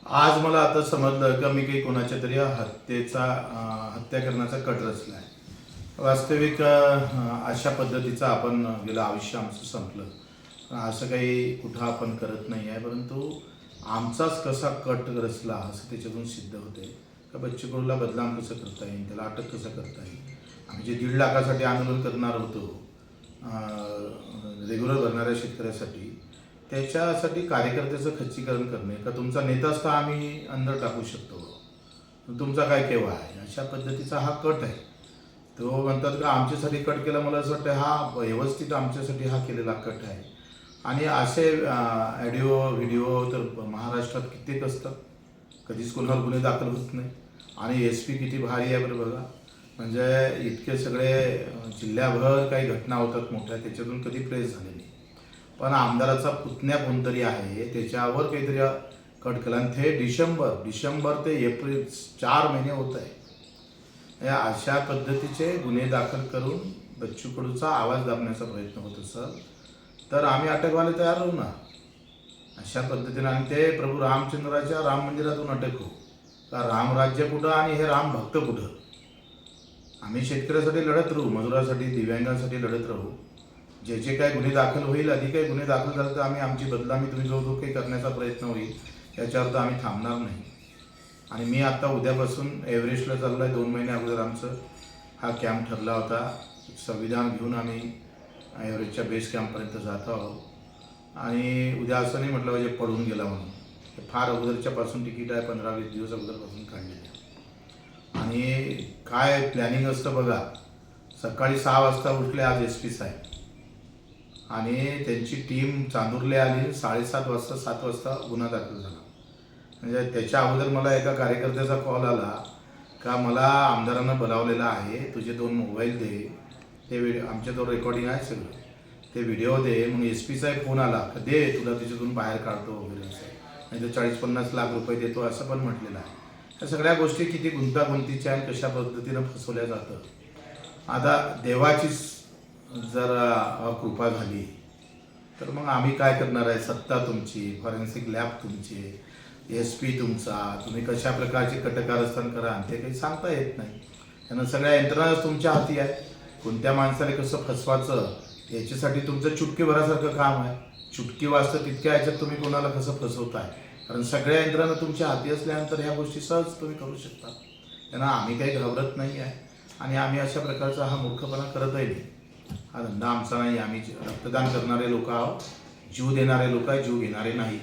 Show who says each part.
Speaker 1: आज मला आता समजलं का मी काही कोणाच्या तरी हत्या करण्याचा कट रचला आहे। वास्तविक अशा पद्धतीचं आपण गेलं आयुष्य आमचं संपलं असं काही कुठं आपण करत नाही आहे, परंतु आमचाच कसा कट रचला असं त्याच्यातून सिद्ध होते का बच्चू कडूला बदनाम कसं करता येईल, त्याला अटक कसं करता येईल। आम्ही जे 1.5 लाखासाठी आंदोलन करणार होतो रेग्युलर भरणाऱ्या शेतकऱ्यासाठी, त्याच्यासाठी कार्यकर्त्याचं खच्चीकरण करणे का तुमचा नेता असता आम्ही अंदर टाकू शकतो, तुमचा काय केव्हा आहे, अशा पद्धतीचा हा कट आहे। तो म्हणतात का आमच्यासाठी कट केला, मला असं वाटतं हा व्यवस्थित आमच्यासाठी हा केलेला कट आहे। आणि असे ऑडिओ व्हिडिओ तर महाराष्ट्रात कित्येक असतात, कधीच कोणावर गुन्हे दाखल होत नाही। आणि SP किती भारी आहे बरं बघा, म्हणजे इतके सगळे जिल्ह्याभर काही घटना होतात मोठ्या, त्याच्यातून कधी प्रेस झालेली, पण आमदाराचा पुतण्या कोणतरी आहे त्याच्यावर काहीतरी कट केला आणि ते डिसेंबर ते एप्रिल 4 महिने होत आहे। अशा पद्धतीचे गुन्हे दाखल करून बच्चू कडूचा आवाज दाबण्याचा प्रयत्न होत असेल तर आम्ही अटक व्हायला तयार होऊ ना अशा पद्धतीने। आणि ते प्रभू रामचंद्राच्या राम मंदिरातून अटक हो का, रामराज्य कुठं आणि हे राम भक्त कुठं। आम्ही शेतकऱ्यासाठी लढत राहू, मजुरासाठी, दिव्यांगांसाठी लढत राहू। जे जे काही गुन्हे दाखल होईल, अधिक काही गुन्हे दाखल झाले तर आम्ही आमची बदनामी तुम्ही जो काही करण्याचा प्रयत्न होईल याच्यावर तर आम्ही थांबणार नाही। आणि मी आता उद्यापासून एव्हरेस्टला चाललो आहे। 2 महिने अगोदर आमचं हा कॅम्प ठरला होता, संविधान घेऊन आम्ही एव्हरेस्टच्या बेस कॅम्पपर्यंत जात आहोत। आणि उद्या असं नाही म्हटलं पाहिजे पडून गेला म्हणून, फार अगोदरच्यापासून तिकीट आहे, 15-20 दिवस अगोदरपासून काढलेलं आहे। आणि काय प्लॅनिंग असतं बघा, सकाळी 6 वाजता उठले आज SP साहेब आणि त्यांची टीम चांदुरले आली, 7:30 वाजता 7 वाजता गुन्हा दाखल झाला। म्हणजे त्याच्या अगोदर मला एका कार्यकर्त्याचा कॉल आला का मला आमदारांना बोलावलेलं आहे, तुझे 2 मोबाईल दे, ते व्हिडिओ आमच्याजवळ रेकॉर्डिंग आहे सगळं, ते व्हिडिओ दे। मग SP साहेब फोन आला का दे तुला त्याच्यातून बाहेर काढतो वगैरे असं, नाही तर 40-50 लाख रुपये देतो असं पण म्हटलेलं आहे। या सगळ्या गोष्टी किती गुंतागुंतीच्या आणि कशा पद्धतीनं फसवल्या जातं। आता देवाचीच जर कृपा झाली तर मग आम्ही काय करणार आहे, सत्ता तुमची, फॉरेन्सिक लॅब तुमची, SP तुमचा, तुम्ही कशा प्रकारचे कटकारस्थान करा ते काही सांगता येत नाही। त्यांना सगळ्या यंत्रणाच तुमच्या हाती आहे, कोणत्या माणसाला कसं फसवायचं याच्यासाठी तुमचं चुटकीभरासारखं काम आहे। चुटकी वाजतं तितक्या ह्याच्यात तुम्ही कोणाला कसं फसवताय, कारण सगळ्या यंत्रणा तुमच्या हाती असल्यानंतर ह्या गोष्टी सहज तुम्ही करू शकता। त्यांना आम्ही काही घाबरत नाही आहे आणि आम्ही अशा प्रकारचा हा मूर्खपणा करतही नाही। हा धंदा आमचा नाही, आम्ही रक्तदान करणारे लोक आहोत, जीव देणारे लोक आहे, जीव घेणारे नाही।